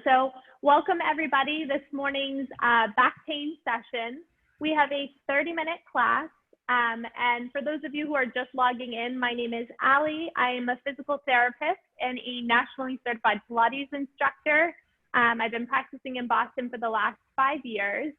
So welcome everybody this morning's back pain session. We have a 30-minute class. And for those of you who are just logging in, my name is Ali. I am a physical therapist and a nationally certified Pilates instructor. I've been practicing in Boston for the last 5 years.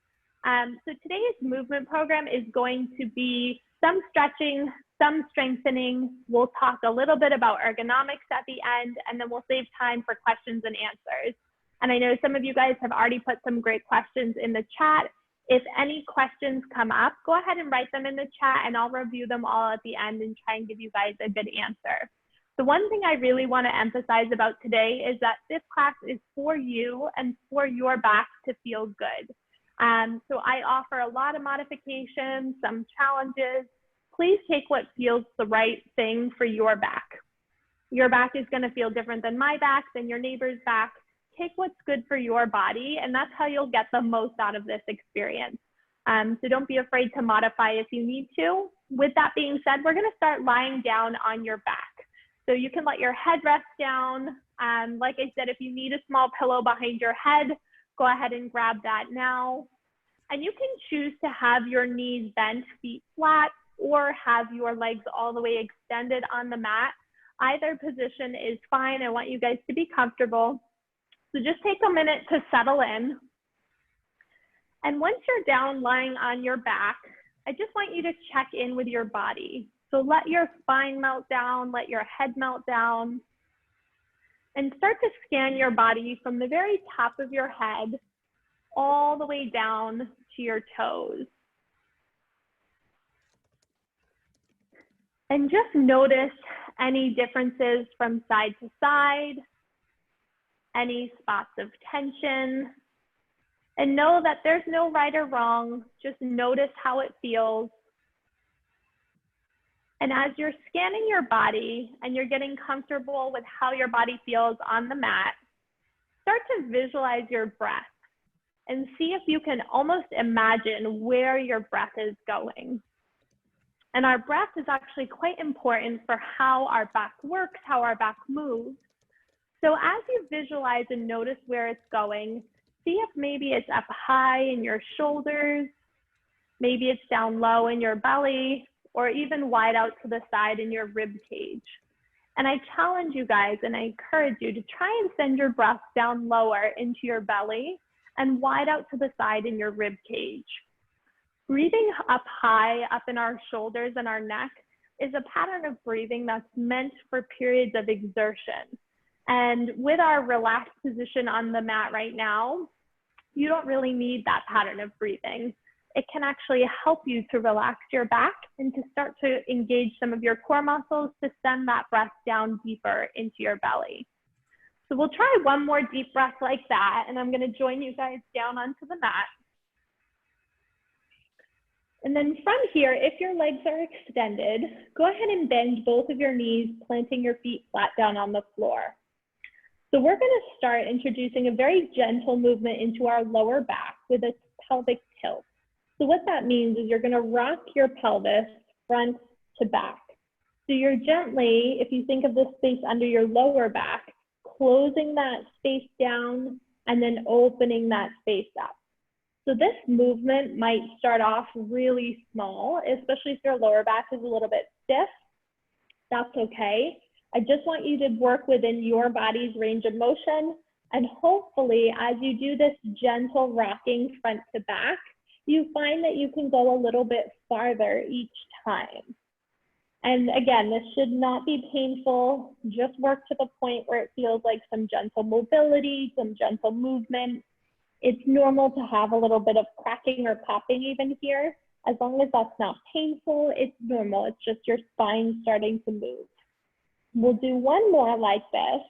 So today's movement program is going to be some stretching, some strengthening. We'll talk a little bit about ergonomics at the end, and then we'll save time for questions and answers. And I know some of you guys have already put some great questions in the chat. If any questions come up, go ahead and write them in the chat and I'll review them all at the end and try and give you guys a good answer. The one thing I really want to emphasize about today is that this class is for you and for your back to feel good. So I offer a lot of modifications, some challenges. Please take what feels the right thing for your back. Your back is going to feel different than my back, than your neighbor's back. Take what's good for your body, and that's how you'll get the most out of this experience. So don't be afraid to modify if you need to. With that being said, we're going to start lying down on your back. So you can let your head rest down. Like I said, if you need a small pillow behind your head, go ahead and grab that now. And you can choose to have your knees bent, feet flat, or have your legs all the way extended on the mat. Either position is fine. I want you guys to be comfortable. So just take a minute to settle in. And once you're down lying on your back, I just want you to check in with your body. So let your spine melt down, let your head melt down, and start to scan your body from the very top of your head all the way down to your toes. And just notice any differences from side to side, any spots of tension, and know that there's no right or wrong. Just notice how it feels. And as you're scanning your body and you're getting comfortable with how your body feels on the mat, start to visualize your breath and see if you can almost imagine where your breath is going. And our breath is actually quite important for how our back works, how our back moves. So as you visualize and notice where it's going, see if maybe it's up high in your shoulders, maybe it's down low in your belly, or even wide out to the side in your rib cage. And I challenge you guys and I encourage you to try and send your breath down lower into your belly and wide out to the side in your rib cage. Breathing up high, up in our shoulders and our neck is a pattern of breathing that's meant for periods of exertion. And with our relaxed position on the mat right now, you don't really need that pattern of breathing. It can actually help you to relax your back and to start to engage some of your core muscles to send that breath down deeper into your belly. So we'll try one more deep breath like that, and I'm going to join you guys down onto the mat. And then from here, if your legs are extended, go ahead and bend both of your knees, planting your feet flat down on the floor. So we're going to start introducing a very gentle movement into our lower back with a pelvic tilt. So what that means is you're going to rock your pelvis front to back. So you're gently, if you think of the space under your lower back, closing that space down and then opening that space up. So this movement might start off really small, especially if your lower back is a little bit stiff. That's okay. I just want you to work within your body's range of motion. And hopefully, as you do this gentle rocking front to back, you find that you can go a little bit farther each time. And again, this should not be painful. Just work to the point where it feels like some gentle mobility, some gentle movement. It's normal to have a little bit of cracking or popping even here. As long as that's not painful, it's normal. It's just your spine starting to move. We'll do one more like this,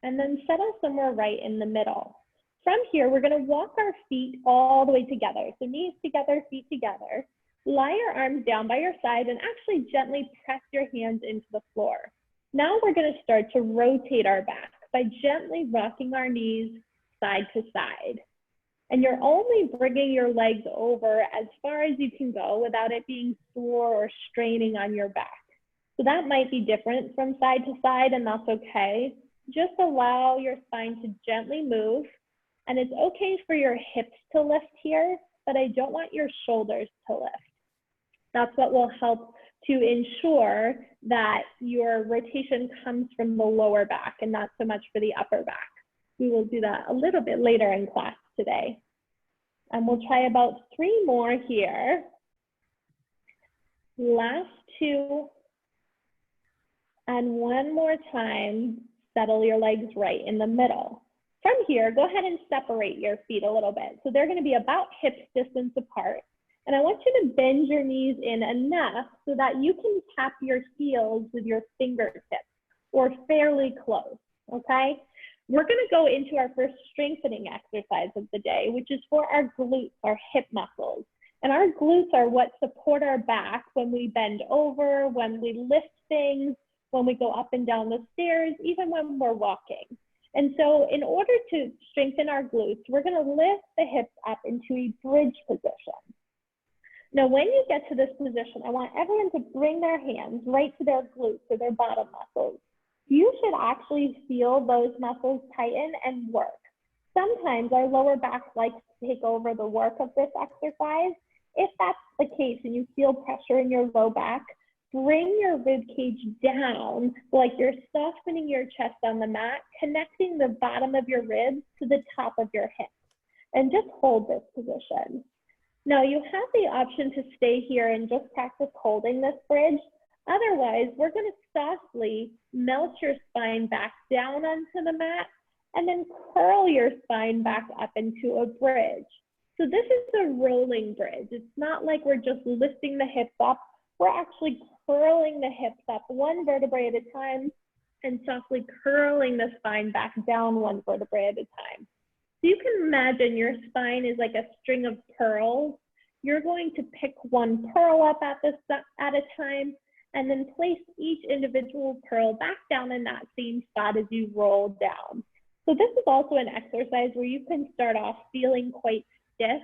and then settle somewhere right in the middle. From here, we're going to walk our feet all the way together. So knees together, feet together. Lie your arms down by your side and actually gently press your hands into the floor. Now we're going to start to rotate our back by gently rocking our knees side to side. And you're only bringing your legs over as far as you can go without it being sore or straining on your back. So that might be different from side to side, and that's okay. just allow your spine to gently move. And it's okay for your hips to lift here, but I don't want your shoulders to lift. That's what will help to ensure that your rotation comes from the lower back and not so much for the upper back. We will do that a little bit later in class today. And we'll try about 3 more here. Last 2. And one more time, settle your legs right in the middle. From here, go ahead and separate your feet a little bit. So they're going to be about hip distance apart. And I want you to bend your knees in enough so that you can tap your heels with your fingertips or fairly close, okay? We're going to go into our first strengthening exercise of the day, which is for our glutes, our hip muscles. And our glutes are what support our back when we bend over, when we lift things, when we go up and down the stairs, even when we're walking. And so in order to strengthen our glutes, we're going to lift the hips up into a bridge position. Now, when you get to this position, I want everyone to bring their hands right to their glutes or their bottom muscles. You should actually feel those muscles tighten and work. Sometimes our lower back likes to take over the work of this exercise. If that's the case and you feel pressure in your low back, bring your rib cage down like you're softening your chest on the mat, connecting the bottom of your ribs to the top of your hips, and just hold this position. Now you have the option to stay here and just practice holding this bridge. Otherwise, we're going to softly melt your spine back down onto the mat and then curl your spine back up into a bridge. So this is a rolling bridge. It's not like we're just lifting the hips up. We're actually curling the hips up 1 vertebrae at a time and softly curling the spine back down 1 vertebrae at a time. So you can imagine your spine is like a string of pearls. You're going to pick 1 pearl up at a time and then place each individual pearl back down in that same spot as you roll down. So this is also an exercise where you can start off feeling quite stiff.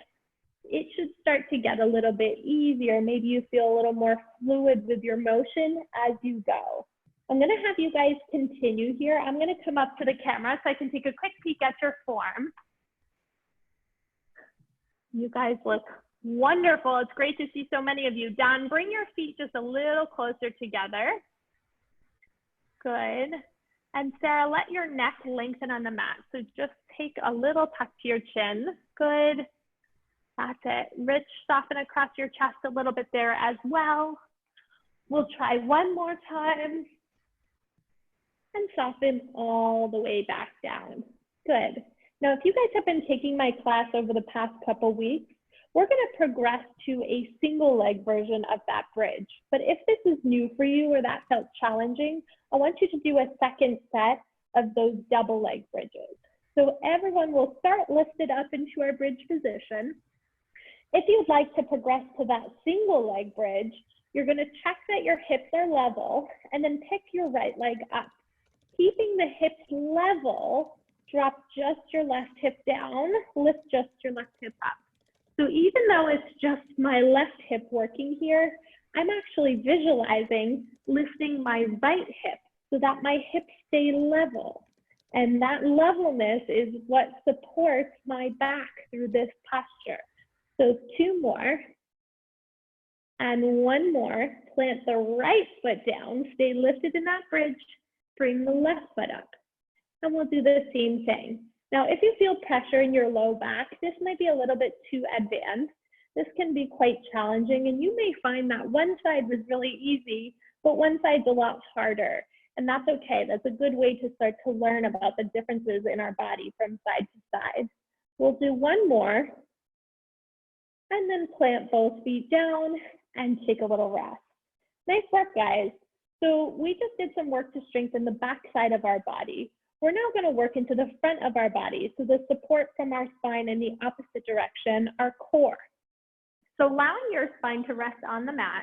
It should start to get a little bit easier. Maybe you feel a little more fluid with your motion as you go. I'm going to have you guys continue here. I'm going to come up to the camera so I can take a quick peek at your form. You guys look wonderful. It's great to see so many of you. Don, bring your feet just a little closer together. Good. And Sarah, let your neck lengthen on the mat. So just take a little tuck to your chin. Good. That's it. Rich, soften across your chest a little bit there as well. We'll try one more time. And soften all the way back down. Good. Now, if you guys have been taking my class over the past couple weeks, we're going to progress to a single leg version of that bridge. But if this is new for you or that felt challenging, I want you to do a second set of those double leg bridges. So everyone will start lifted up into our bridge position. If you'd like to progress to that single leg bridge, you're going to check that your hips are level and then pick your right leg up. Keeping the hips level, drop just your left hip down, lift just your left hip up. So even though it's just my left hip working here, I'm actually visualizing lifting my right hip so that my hips stay level. And that levelness is what supports my back through this posture. So 2 more. And 1 more. Plant the right foot down, stay lifted in that bridge, bring the left foot up. And we'll do the same thing. Now, if you feel pressure in your low back, this might be a little bit too advanced. This can be quite challenging, and you may find that one side was really easy, but one side's a lot harder. And that's okay. That's a good way to start to learn about the differences in our body from side to side. We'll do 1 more, and then plant both feet down and take a little rest. Nice work, guys. So we just did some work to strengthen the back side of our body. We're now going to work into the front of our body. So the support from our spine in the opposite direction, our core. So allowing your spine to rest on the mat,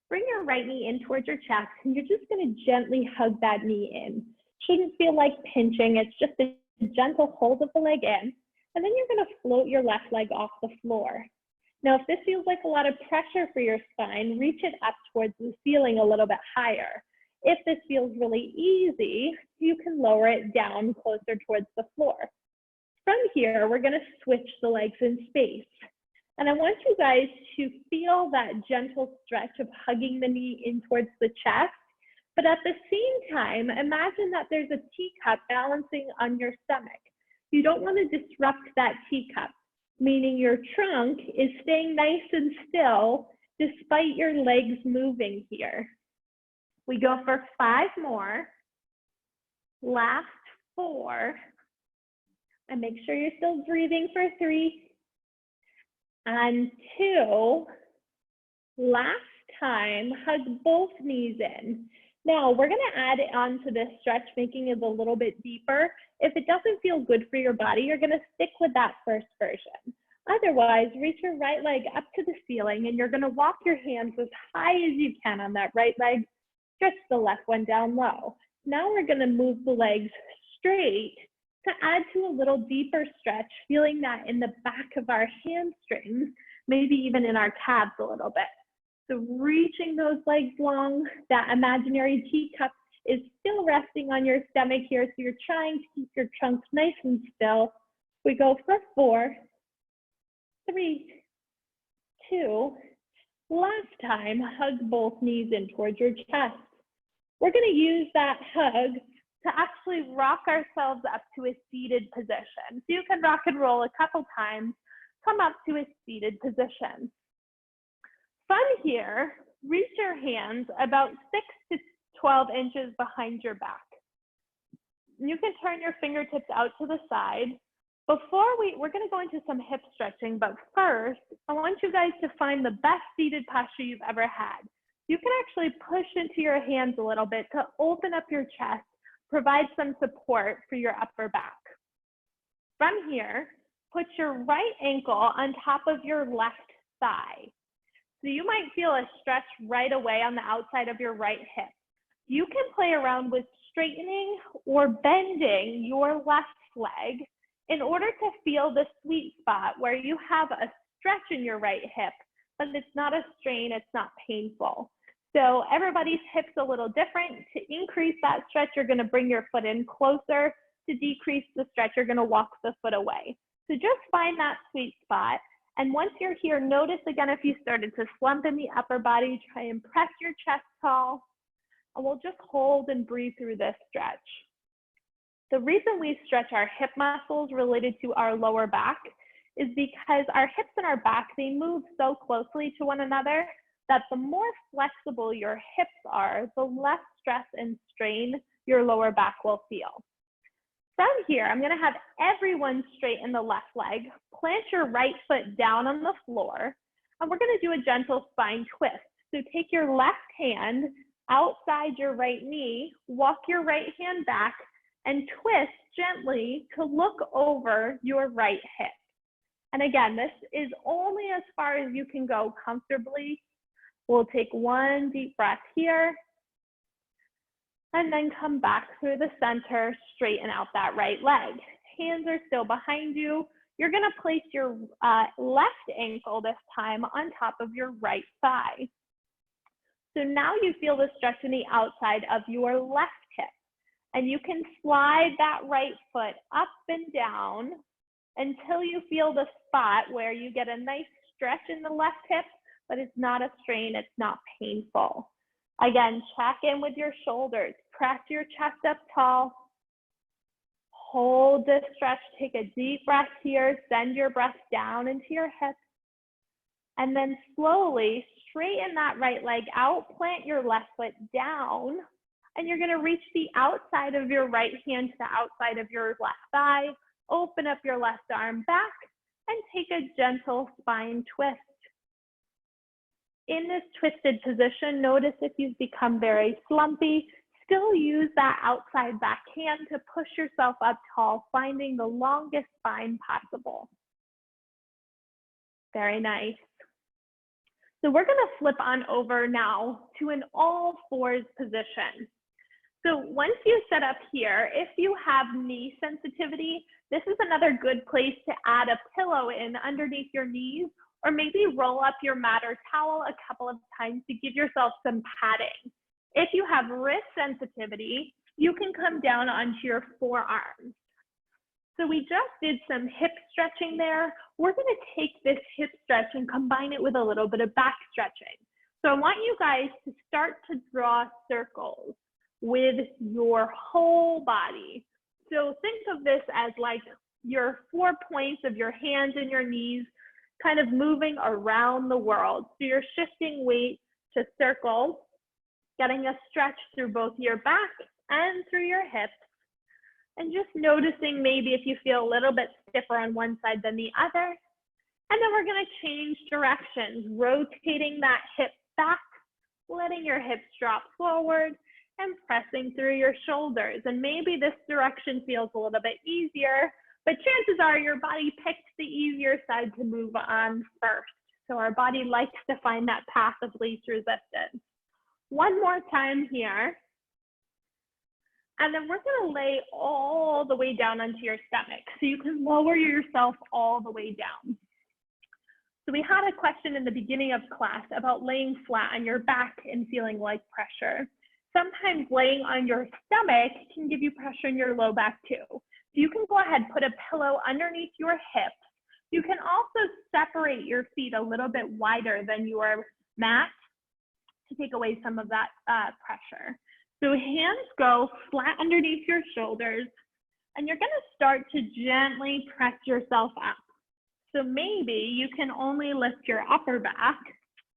bring your right knee in towards your chest, and you're just going to gently hug that knee in. Shouldn't feel like pinching. It's just a gentle hold of the leg in. And then you're going to float your left leg off the floor. Now, if this feels like a lot of pressure for your spine, reach it up towards the ceiling a little bit higher. If this feels really easy, you you can lower it down closer towards the floor. From here, we're gonna switch the legs in space. And I want you guys to feel that gentle stretch of hugging the knee in towards the chest. But at the same time, imagine that there's a teacup balancing on your stomach. You don't want to disrupt that teacup, meaning your trunk is staying nice and still despite your legs moving here. We go for 5 more. Last 4. And make sure you're still breathing for 3. And 2. Last time, hug both knees in. Now we're gonna add it onto this stretch, making it a little bit deeper. If it doesn't feel good for your body, you're gonna stick with that first version. Otherwise, reach your right leg up to the ceiling and you're gonna walk your hands as high as you can on that right leg. Stretch the left one down low. Now we're gonna move the legs straight to add to a little deeper stretch, feeling that in the back of our hamstrings, maybe even in our calves a little bit. So reaching those legs long, that imaginary teacup is still resting on your stomach here, so you're trying to keep your trunk nice and still. We go for 4, 3, 2. Last time, hug both knees in towards your chest. We're gonna use that hug to actually rock ourselves up to a seated position. So you can rock and roll a couple times, come up to a seated position. From here, reach your hands about 6 to 12 inches behind your back. You can turn your fingertips out to the side. Before we're gonna go into some hip stretching, but first, I want you guys to find the best seated posture you've ever had. You can actually push into your hands a little bit to open up your chest, provide some support for your upper back. From here, put your right ankle on top of your left thigh. So you might feel a stretch right away on the outside of your right hip. You can play around with straightening or bending your left leg in order to feel the sweet spot where you have a stretch in your right hip, but it's not a strain, it's not painful. So everybody's hip's a little different. To increase that stretch, you're gonna bring your foot in closer. To decrease the stretch, you're gonna walk the foot away. So just find that sweet spot. And once you're here, notice again if you started to slump in the upper body, try and press your chest tall. And we'll just hold and breathe through this stretch. The reason we stretch our hip muscles related to our lower back is because our hips and our back, they move so closely to one another that the more flexible your hips are, the less stress and strain your lower back will feel. From here, I'm gonna have everyone straighten the left leg, plant your right foot down on the floor, and we're gonna do a gentle spine twist. So take your left hand outside your right knee, walk your right hand back, and twist gently to look over your right hip. And again, this is only as far as you can go comfortably. We'll take one deep breath here, and then come back through the center, straighten out that right leg. Hands are still behind you. You're gonna place your left ankle this time on top of your right thigh. So now you feel the stretch in the outside of your left hip. And you can slide that right foot up and down until you feel the spot where you get a nice stretch in the left hip, but it's not a strain, it's not painful. Again, check in with your shoulders, press your chest up tall, hold this stretch, take a deep breath here, send your breath down into your hips, and then slowly straighten that right leg out, plant your left foot down, and you're gonna reach the outside of your right hand to the outside of your left thigh, open up your left arm back, and take a gentle spine twist. In this twisted position, notice if you've become very slumpy, still use that outside back hand to push yourself up tall, finding the longest spine possible. Very nice. So we're gonna flip on over now to an all fours position. So once you set up here, if you have knee sensitivity, this is another good place to add a pillow in underneath your knees, or maybe roll up your mat or towel a couple of times to give yourself some padding. If you have wrist sensitivity, you can come down onto your forearms. So we just did some hip stretching there. We're going to take this hip stretch and combine it with a little bit of back stretching. So I want you guys to start to draw circles with your whole body. So think of this as like your 4 points of your hands and your knees kind of moving around the world. So you're shifting weight to circles, getting a stretch through both your back and through your hips. And just noticing maybe if you feel a little bit stiffer on one side than the other. And then we're going to change directions, rotating that hip back, letting your hips drop forward and pressing through your shoulders. And maybe this direction feels a little bit easier, but chances are your body picked the easier side to move on first. So our body likes to find that path of least resistance. One more time here. And then we're going to lay all the way down onto your stomach. So you can lower yourself all the way down. So we had a question in the beginning of class about laying flat on your back and feeling like pressure. Sometimes laying on your stomach can give you pressure in your low back too. So you can go ahead, put a pillow underneath your hips. You can also separate your feet a little bit wider than your mat to take away some of that pressure. So hands go flat underneath your shoulders, and you're going to start to gently press yourself up. So maybe you can only lift your upper back.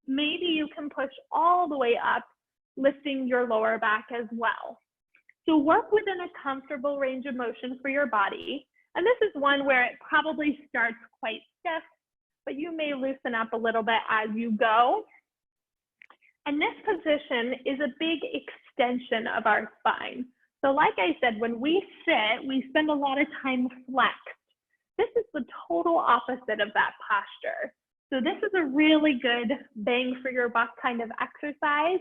Maybe you can push all the way up, lifting your lower back as well. So work within a comfortable range of motion for your body. And this is one where it probably starts quite stiff, but you may loosen up a little bit as you go. And this position is a big extension of our spine. So like I said, when we sit, we spend a lot of time flexed. This is the total opposite of that posture. So this is a really good bang for your buck kind of exercise.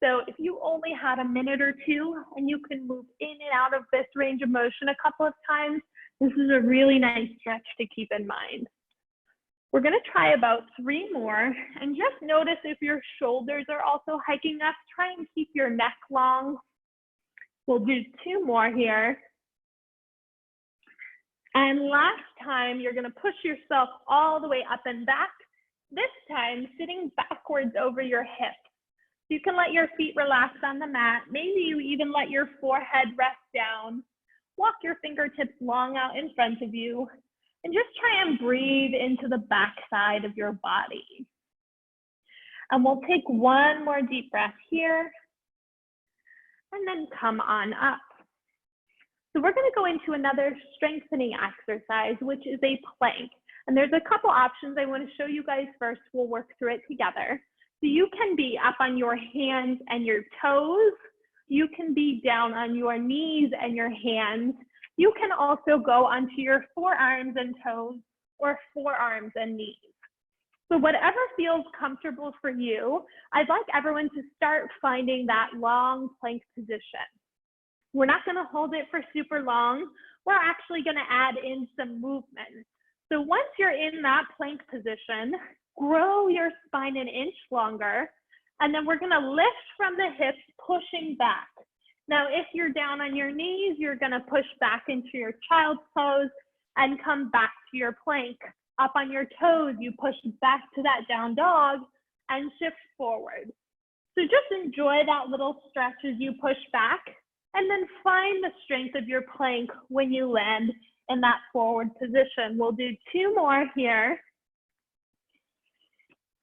So if you only had a minute or two and you can move in and out of this range of motion a couple of times, this is a really nice stretch to keep in mind. We're going to try about 3 more, and just notice if your shoulders are also hiking up. Try and keep your neck long. We'll do 2 more here. And last time, you're going to push yourself all the way up and back. This time, sitting backwards over your hips. You can let your feet relax on the mat. Maybe you even let your forehead rest down. Walk your fingertips long out in front of you. And just try and breathe into the back side of your body. And we'll take 1 more deep breath here. And then come on up. So we're going to go into another strengthening exercise, which is a plank. And there's a couple options I want to show you guys first. We'll work through it together. So you can be up on your hands and your toes. You can be down on your knees and your hands. You can also go onto your forearms and toes or forearms and knees. So whatever feels comfortable for you, I'd like everyone to start finding that long plank position. We're not going to hold it for super long. We're actually going to add in some movement. So once you're in that plank position, grow your spine an inch longer, and then we're going to lift from the hips, pushing back. Now, if you're down on your knees, you're going to push back into your child's pose and come back to your plank. Up on your toes, you push back to that down dog and shift forward. So just enjoy that little stretch as you push back, and then find the strength of your plank when you land in that forward position. We'll do 2 more here.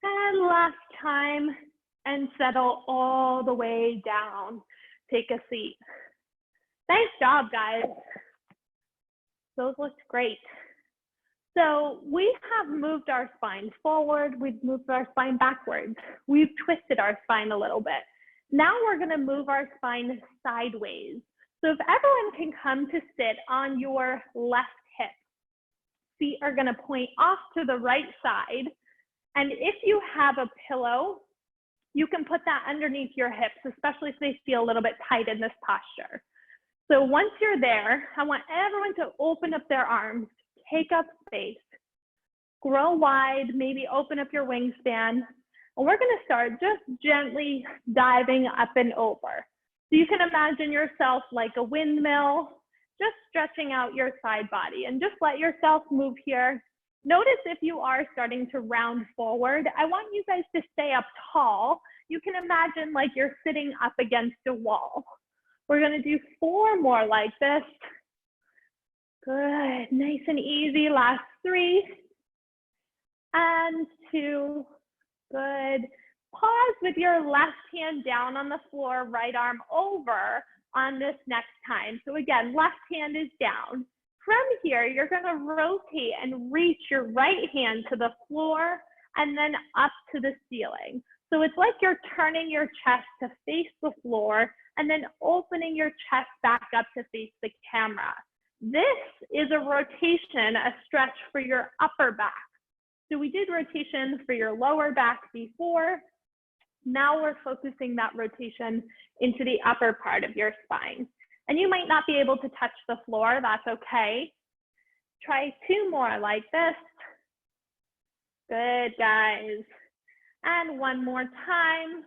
And last time, and settle all the way down. Take a seat. Nice job, guys. Those looked great. So we have moved our spine forward. We've moved our spine backwards. We've twisted our spine a little bit. Now we're going to move our spine sideways. So if everyone can come to sit on your left hip, feet are going to point off to the right side. And if you have a pillow, you can put that underneath your hips, especially if they feel a little bit tight in this posture. So once you're there, I want everyone to open up their arms, take up space, grow wide, maybe open up your wingspan. And we're going to start just gently diving up and over. So you can imagine yourself like a windmill, just stretching out your side body, and just let yourself move here. Notice if you are starting to round forward, I want you guys to stay up tall. You can imagine like you're sitting up against a wall. We're gonna do 4 more like this. Good, nice and easy. Last 3 and 2. Good. Pause with your left hand down on the floor, right arm over on this next time. So again, left hand is down. From here, you're gonna rotate and reach your right hand to the floor and then up to the ceiling. So it's like you're turning your chest to face the floor and then opening your chest back up to face the camera. This is a rotation, a stretch for your upper back. So we did rotation for your lower back before. Now we're focusing that rotation into the upper part of your spine. And you might not be able to touch the floor, that's okay. Try 2 more like this. Good, guys. And 1 more time.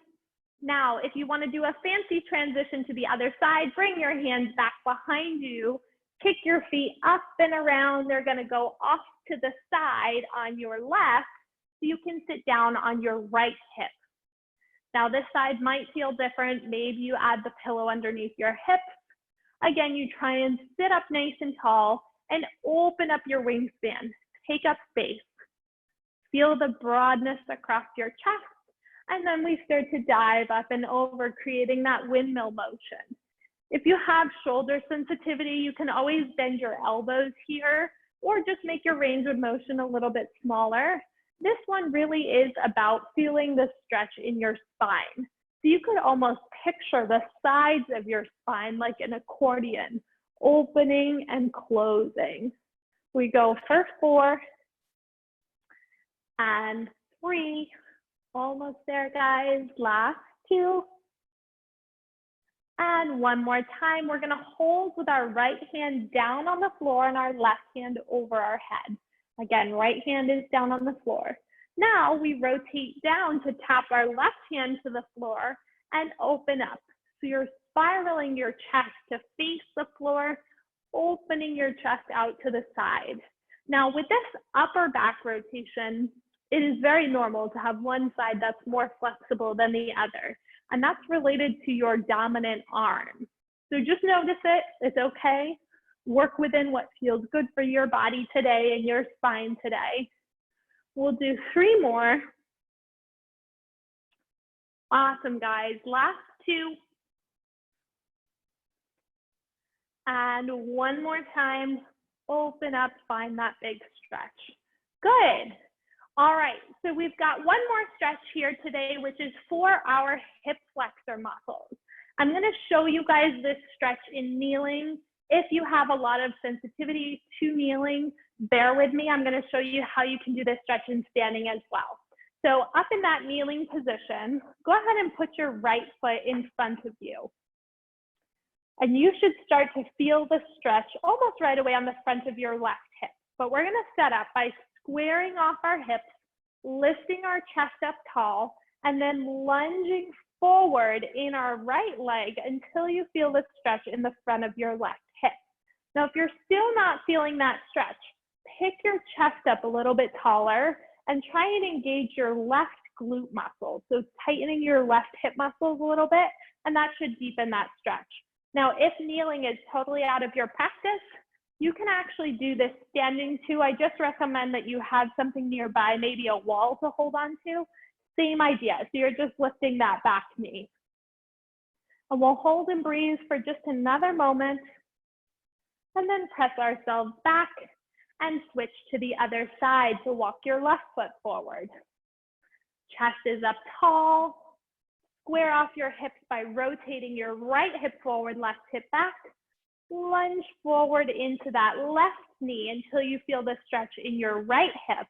Now, if you want to do a fancy transition to the other side, bring your hands back behind you, kick your feet up and around. They're going to go off to the side on your left, so you can sit down on your right hip. Now, this side might feel different. Maybe you add the pillow underneath your hips. Again, you try and sit up nice and tall and open up your wingspan. Take up space. Feel the broadness across your chest. And then we start to dive up and over, creating that windmill motion. If you have shoulder sensitivity, you can always bend your elbows here or just make your range of motion a little bit smaller. This one really is about feeling the stretch in your spine. So you could almost picture the sides of your spine like an accordion, opening and closing. We go for 4 and 3. Almost there, guys. Last 2. And 1 more time. We're going to hold with our right hand down on the floor and our left hand over our head. Again, right hand is down on the floor. Now we rotate down to tap our left hand to the floor and open up. So you're spiraling your chest to face the floor, opening your chest out to the side. Now with this upper back rotation, it is very normal to have one side that's more flexible than the other. And that's related to your dominant arm. So just notice it, it's okay. Work within what feels good for your body today and your spine today. We'll do 3 more. Awesome, guys. Last 2. And 1 more time. Open up, find that big stretch. Good. All right, so we've got 1 more stretch here today, which is for our hip flexor muscles. I'm going to show you guys this stretch in kneeling. If you have a lot of sensitivity to kneeling, bear with me. I'm going to show you how you can do this stretch in standing as well. So up in that kneeling position, go ahead and put your right foot in front of you. And you should start to feel the stretch almost right away on the front of your left hip. But we're going to set up by squaring off our hips, lifting our chest up tall, and then lunging forward in our right leg until you feel the stretch in the front of your left hip. Now, if you're still not feeling that stretch, pick your chest up a little bit taller and try and engage your left glute muscle. So tightening your left hip muscles a little bit, and that should deepen that stretch. Now, if kneeling is totally out of your practice, you can actually do this standing too. I just recommend that you have something nearby, maybe a wall to hold on to. Same idea. So you're just lifting that back knee. And we'll hold and breathe for just another moment, and then press ourselves back and switch to the other side. So walk your left foot forward. Chest is up tall. Square off your hips by rotating your right hip forward, left hip back. Lunge forward into that left knee until you feel the stretch in your right hip.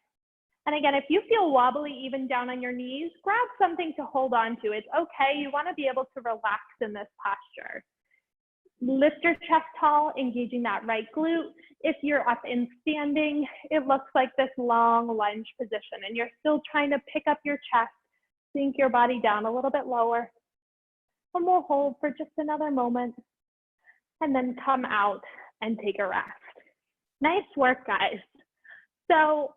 And again, if you feel wobbly even down on your knees, grab something to hold on to. It's okay. You want to be able to relax in this posture. Lift your chest tall, engaging that right glute. If you're up in standing, it looks like this long lunge position, and you're still trying to pick up your chest, sink your body down a little bit lower. and we'll hold for just another moment and then come out and take a rest. Nice work, guys. So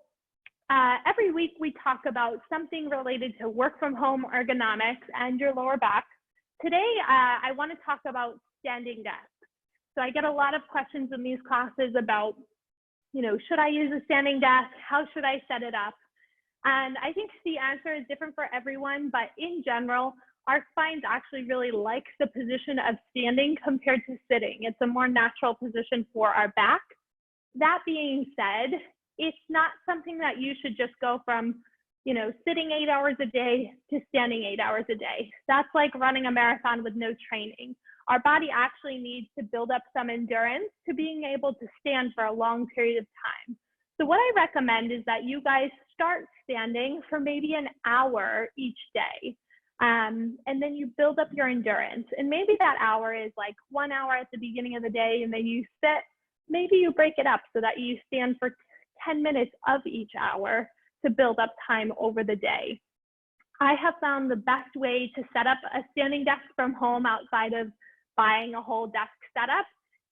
every week we talk about something related to work from home ergonomics and your lower back. Today, I want to talk about standing desks. So I get a lot of questions in these classes about, should I use a standing desk? How should I set it up? And I think the answer is different for everyone, but in general, our spines actually really like the position of standing compared to sitting. It's a more natural position for our back. That being said, it's not something that you should just go from, sitting 8 hours a day to standing 8 hours a day. That's like running a marathon with no training. Our body actually needs to build up some endurance to being able to stand for a long period of time. So what I recommend is that you guys start standing for maybe an hour each day. And then you build up your endurance. And maybe that hour is like 1 hour at the beginning of the day, and then you sit. Maybe you break it up so that you stand for 10 minutes of each hour to build up time over the day. I have found the best way to set up a standing desk from home outside of buying a whole desk setup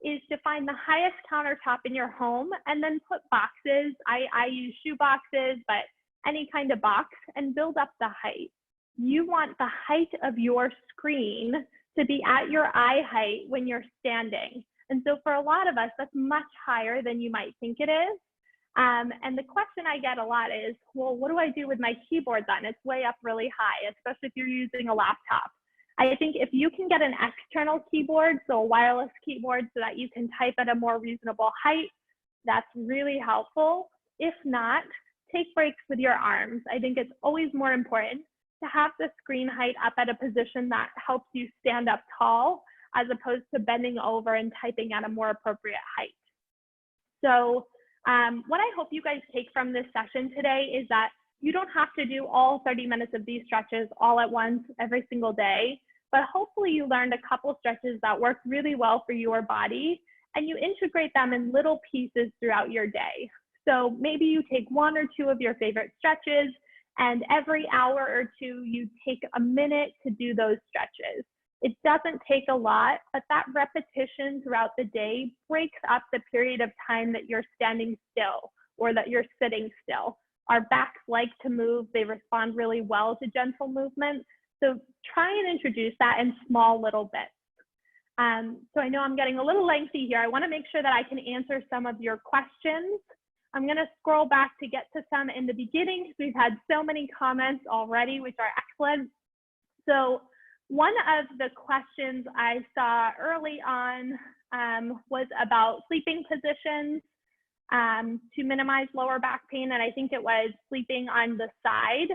is to find the highest countertop in your home and then put boxes. I use shoe boxes, but any kind of box, and build up the height. You want the height of your screen to be at your eye height when you're standing. And so for a lot of us, that's much higher than you might think it is. And the question I get a lot is, well, what do I do with my keyboard then? It's way up really high, especially if you're using a laptop. I think if you can get an external keyboard, so a wireless keyboard, so that you can type at a more reasonable height, that's really helpful. If not, take breaks with your arms. I think it's always more important to have the screen height up at a position that helps you stand up tall, as opposed to bending over and typing at a more appropriate height. So what I hope you guys take from this session today is that you don't have to do all 30 minutes of these stretches all at once every single day, but hopefully you learned a couple stretches that work really well for your body, and you integrate them in little pieces throughout your day. So maybe you take 1 or 2 of your favorite stretches, and every hour or 2, you take a minute to do those stretches. It doesn't take a lot, but that repetition throughout the day breaks up the period of time that you're standing still or that you're sitting still. Our backs like to move. They respond really well to gentle movement. So try and introduce that in small little bits. So I know I'm getting a little lengthy here. I want to make sure that I can answer some of your questions. I'm going to scroll back to get to some in the beginning because we've had so many comments already, which are excellent. So one of the questions I saw early on was about sleeping positions to minimize lower back pain, and I think it was sleeping on the side.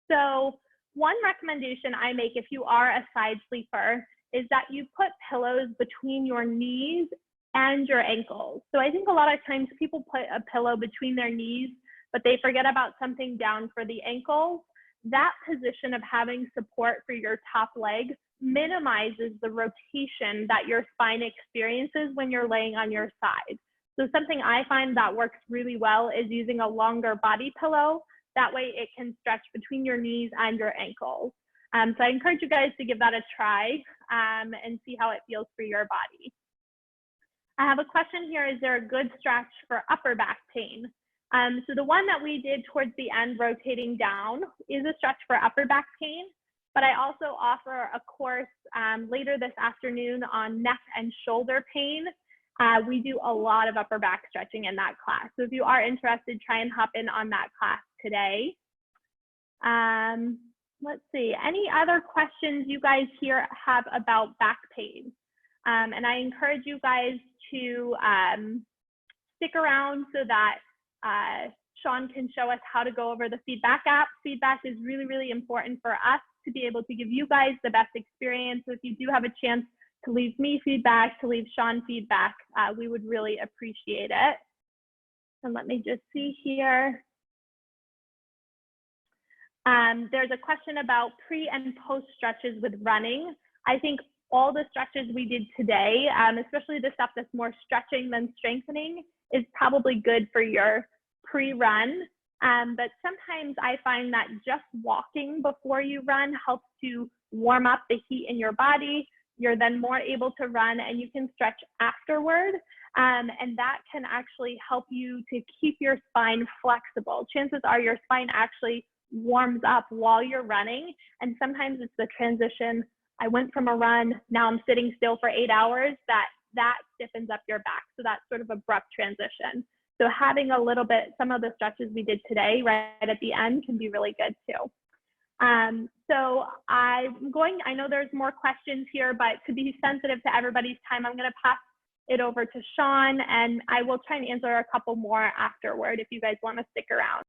So one recommendation I make if you are a side sleeper is that you put pillows between your knees and your ankles. So I think a lot of times people put a pillow between their knees, but they forget about something down for the ankles. That position of having support for your top leg minimizes the rotation that your spine experiences when you're laying on your side. So something I find that works really well is using a longer body pillow. That way it can stretch between your knees and your ankles. So I encourage you guys to give that a try and see how it feels for your body. I have a question here. Is there a good stretch for upper back pain? So the one that we did towards the end, rotating down, is a stretch for upper back pain, but I also offer a course later this afternoon on neck and shoulder pain. We do a lot of upper back stretching in that class. So if you are interested, try and hop in on that class today. Let's see, any other questions you guys here have about back pain? And I encourage you guys to stick around so that Sean can show us how to go over the feedback app. Feedback is really, really important for us to be able to give you guys the best experience. So if you do have a chance to leave me feedback, to leave Sean feedback, we would really appreciate it. And let me just see here. There's a question about pre and post stretches with running. I think all the stretches we did today, especially the stuff that's more stretching than strengthening, is probably good for your pre-run. But sometimes I find that just walking before you run helps to warm up the heat in your body. You're then more able to run, and you can stretch afterward. And that can actually help you to keep your spine flexible. Chances are your spine actually warms up while you're running. And sometimes it's the transition. I went from a run, now I'm sitting still for 8 hours, that stiffens up your back. So that's sort of abrupt transition. So having a little bit, some of the stretches we did today right at the end can be really good too. So I know there's more questions here, but to be sensitive to everybody's time, I'm going to pass it over to Sean, and I will try and answer a couple more afterward if you guys want to stick around.